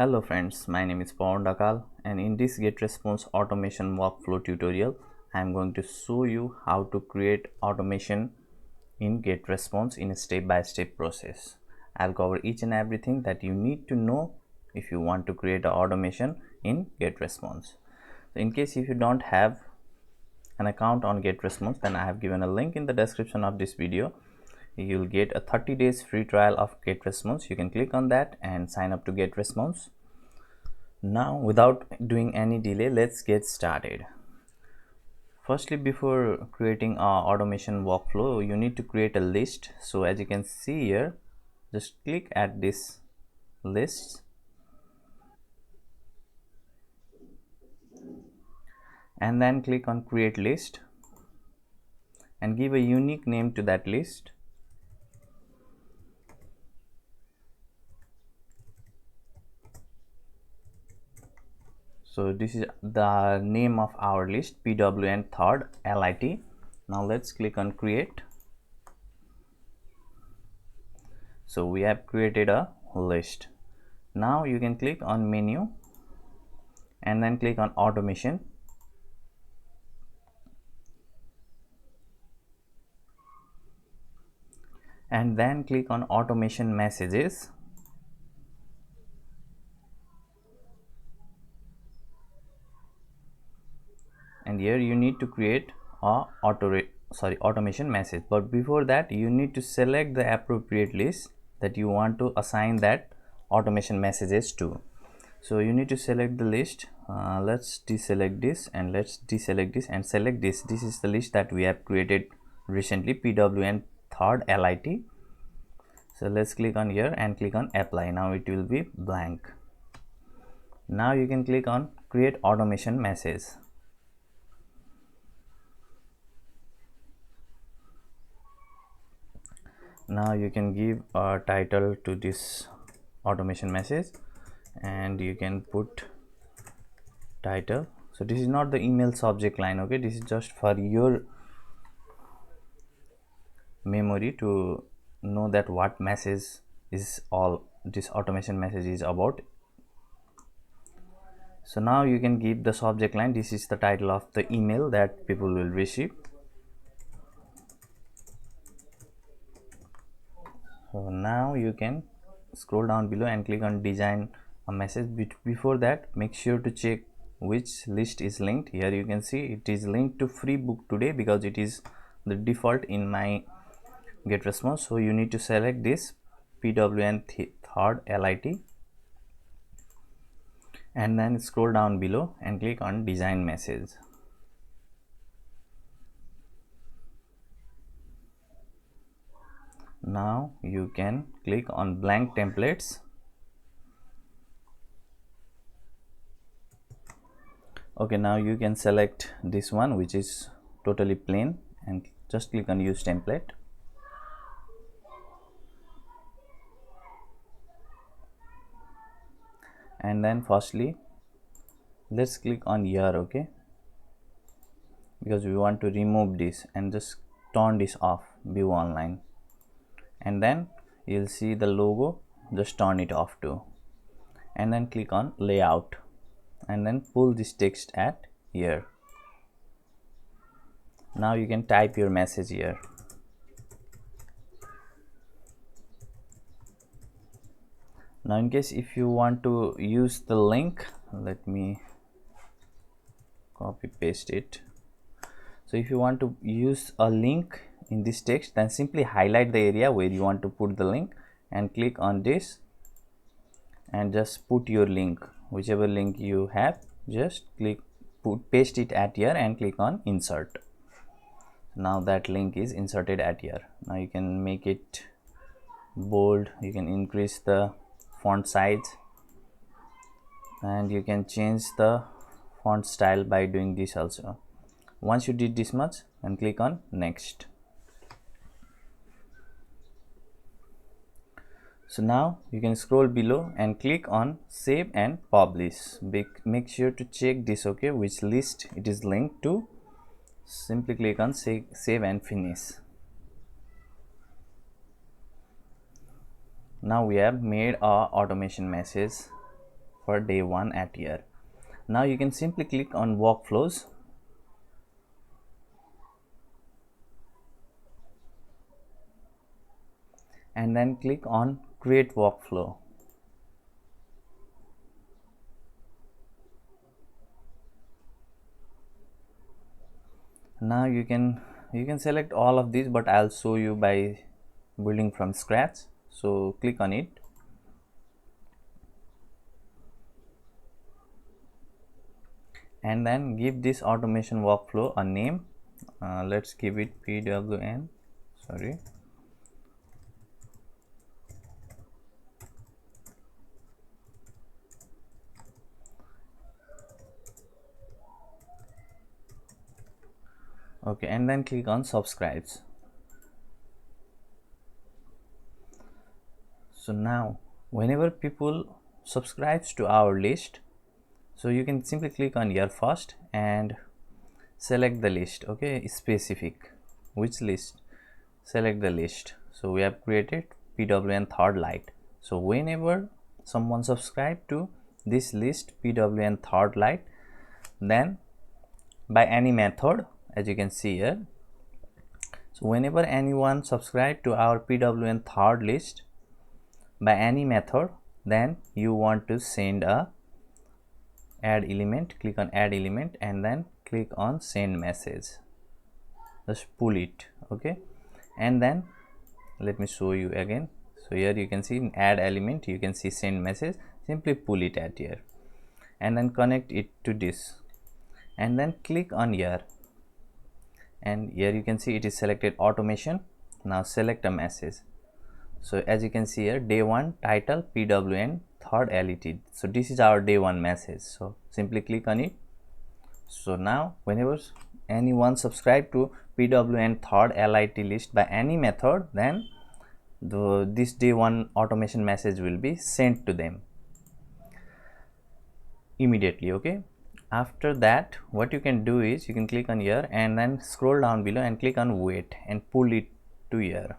Hello friends, my name is Pawan Dakal, and in this GetResponse Automation Workflow tutorial, I am going to show you how to create automation in GetResponse in a step-by-step process. I'll cover each and everything that you need to know if you want to create an automation in GetResponse. So in case if you don't have an account on GetResponse, then I have given a link in the description of this video. You'll get a 30 days free trial of GetResponse. You can click on that and sign up to GetResponse. Now without doing any delay, let's get started. Firstly, before creating our automation workflow, you need to create a list. So as you can see here, just click at this list and then click on create list and give a unique name to that list. So this is the name of our list, PWN third LIT. Now let's click on create. So we have created a list. Now you can click on menu and then click on automation. And then click on automation messages. And here you need to create a automation message, but before that you need to select the appropriate list that you want to assign that automation messages to. So you need to select the list. Let's deselect this and let's deselect this and select this. This is the list that we have created recently, PWN third LIT. So let's click on here and click on apply. Now it will be blank. Now you can click on create automation message. Now you can give a title to this automation message and you can put title. So this is not the email subject line, okay? This is just for your memory to know that what message is all this automation message is about. So now you can give the subject line. This is the title of the email that people will receive. So now you can scroll down below and click on design a message. Before that, make sure to check which list is linked. Here you can see it is linked to free book today because it is the default in my GetResponse. So you need to select this PWN third LIT and then scroll down below and click on design message. Now you can click on blank templates. Okay, now you can select this one which is totally plain and just click on use template. And then firstly let's click on here, okay, because we want to remove this and just turn this off, view online, and then you'll see the logo, just turn it off too, and then click on layout and then pull this text at here. Now you can type your message here. Now in case if you want to use the link, let me copy paste it. So if you want to use a link in this text, then simply highlight the area where you want to put the link and click on this and just put your link, whichever link you have, just paste it at here and click on insert. Now that link is inserted at here. Now you can make it bold, you can increase the font size, and you can change the font style by doing this also. Once you did this much, and click on next. So now you can scroll below and click on save and publish. Make sure to check this, okay, which list it is linked to. Simply click on save and finish. Now we have made our automation message for day 1 at here. Now you can simply click on workflows and then click on create workflow. Now you can select all of these, but I'll show you by building from scratch. So click on it and then give this automation workflow a name. Let's give it PWN. Sorry. Okay, and then click on subscribes. So now whenever people subscribes to our list, so you can simply click on here first and select the list. Okay, specific which list, select the list. So we have created PWN third light. So whenever someone subscribe to this list PWN third light, then by any method, as you can see here, so whenever anyone subscribe to our PWN third list by any method, then you want to send a add element. Click on add element and then click on send message. Just pull it. Okay, and then let me show you again. So here you can see in add element, you can see send message. Simply pull it at here and then connect it to this and then click on here, and here you can see it is selected automation. Now select a message. So as you can see here, day 1 title PWN third LET. So this is our day 1 message. So simply click on it. So now whenever anyone subscribe to PWN third LIT list by any method, then this day 1 automation message will be sent to them immediately. Okay, after that what you can do is you can click on here and then scroll down below and click on wait and pull it to here.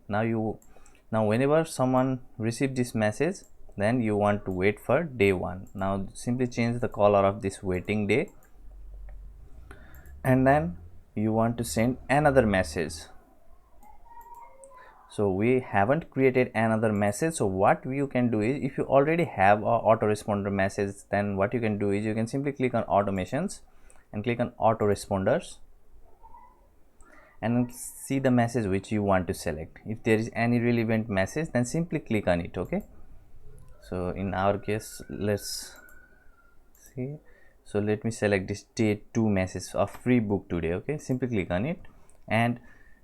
Now whenever someone receive this message, then you want to wait for day 1. Now simply change the color of this waiting day and then you want to send another message. So we haven't created another message. So what you can do is, if you already have a autoresponder message, then what you can do is you can simply click on automations and click on autoresponders and see the message which you want to select. If there is any relevant message, then simply click on it. Okay, so in our case, let's see. So let me select this day 2 message of free book today. Okay, simply click on it and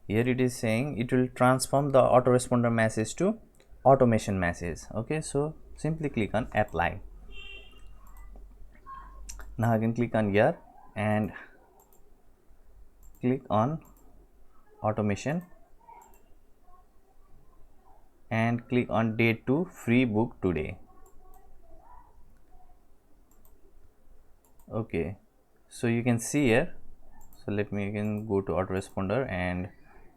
here it is saying it will transform the autoresponder message to automation message. Okay, so simply click on apply. Now I can click on here and click on automation and click on day 2 free book today. Okay, so you can see here. So let me again go to autoresponder and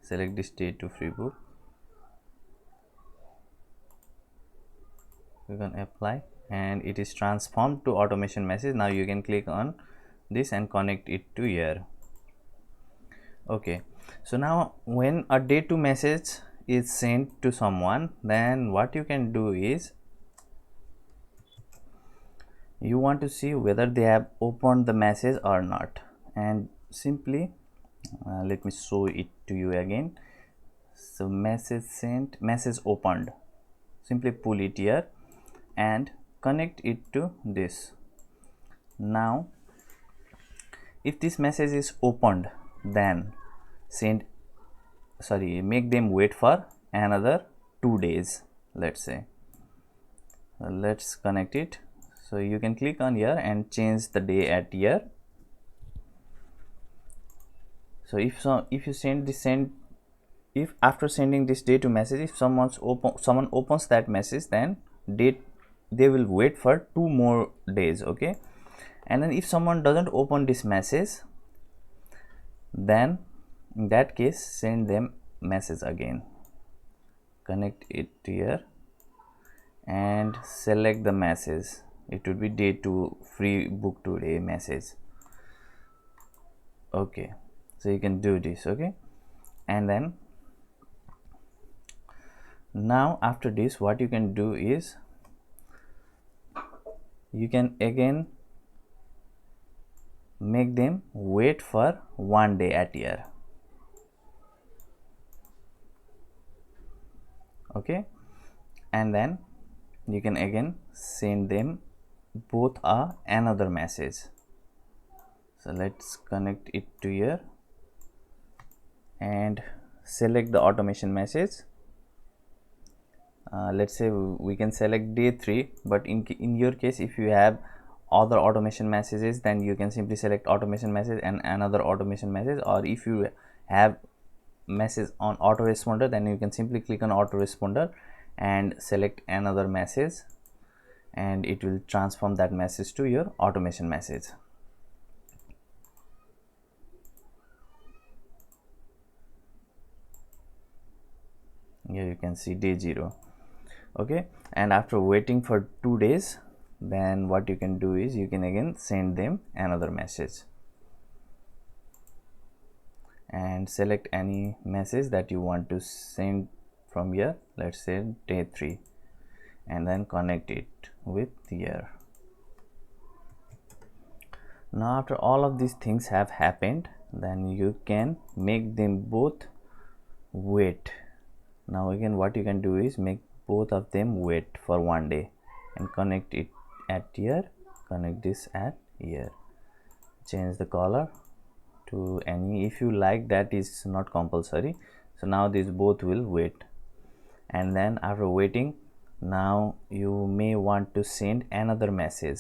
select this day 2 free book. Click on apply and it is transformed to automation message. Now you can click on this and connect it to here. Okay, so now when a day 2 message is sent to someone, then what you can do is you want to see whether they have opened the message or not, and simply let me show it to you again. So message sent, message opened, simply pull it here and connect it to this. Now if this message is opened, then make them wait for another 2 days. Let's say, let's connect it. So you can click on here and change the day at here. So if you if after sending this day 2 message, if someone opens that message, then they will wait for 2 more days. Okay, and then if someone doesn't open this message, then in that case send them message again. Connect it here and select the message it would be day 2 free book today message. Okay, so you can do this. Okay, and then now after this what you can do is you can again make them wait for 1 day at here. Okay, and then you can again send them both another message. So let's connect it to here and select the automation message. Let's say we can select day 3, but in your case if you have other automation messages, then you can simply select automation message and another automation message, or if you have message on autoresponder, then you can simply click on autoresponder and select another message, and it will transform that message to your automation message. Here you can see day 0. Okay, and after waiting for 2 days, then what you can do is you can again send them another message and select any message that you want to send from here. Let's say day 3, and then connect it with here. Now after all of these things have happened, then you can make them both wait. Now again what you can do is make both of them wait for 1 day and connect it at here, connect this at here, change the color to any, if you like, that is not compulsory. So now these both will wait, and then after waiting, now you may want to send another message.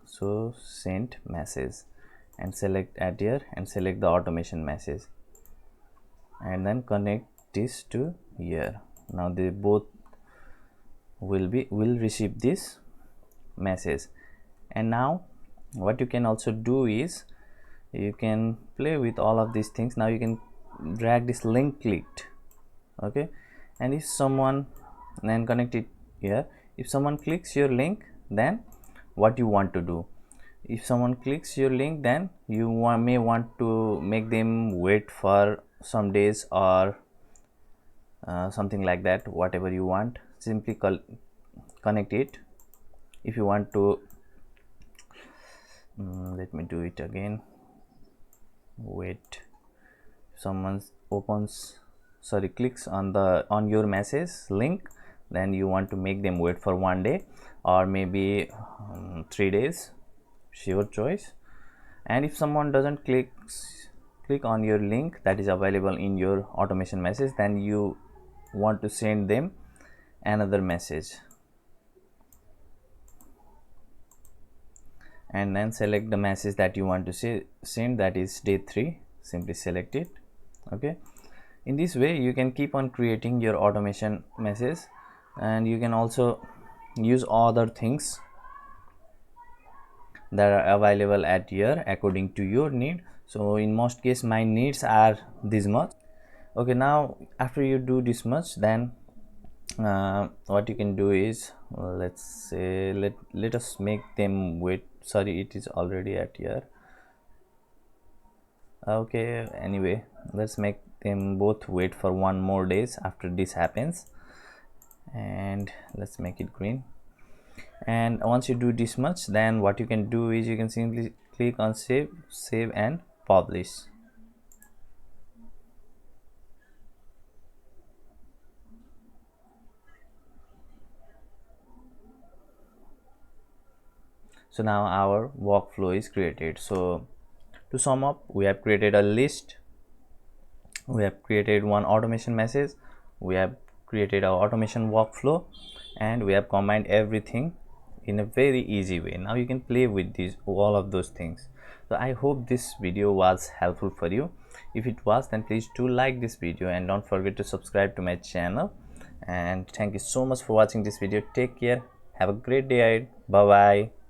So send message and select at here and select the automation message, and then connect this to here. Now they both will receive this message. And now what you can also do is you can play with all of these things. Now you can drag this link clicked. Okay, and if someone, then connect it here, if someone clicks your link, then what you want to do, if someone clicks your link, then you may want to make them wait for some days or something like that, whatever you want. Simply connect it. If you want to let me do it again. Wait, someone clicks on your message link, then you want to make them wait for 1 day or maybe 3 days, your choice. And if someone doesn't click on your link that is available in your automation message, then you want to send them another message, and then select the message that you want to send, that is day 3. Simply select it. Okay, in this way you can keep on creating your automation message, and you can also use other things that are available at here according to your need. So in most case my needs are this much. Okay, now after you do this much, then what you can do is let's say let us make them wait. Sorry, it is already at here. Okay, anyway, let's make them both wait for 1 more days after this happens, and let's make it green. And once you do this much, then what you can do is you can simply click on save and publish. So now our workflow is created. So to sum up, we have created a list, we have created one automation message, we have created our automation workflow, and we have combined everything in a very easy way. Now you can play with all of those things. So I hope this video was helpful for you. If it was, then please do like this video and don't forget to subscribe to my channel. And thank you so much for watching this video. Take care, have a great day ahead. Bye bye.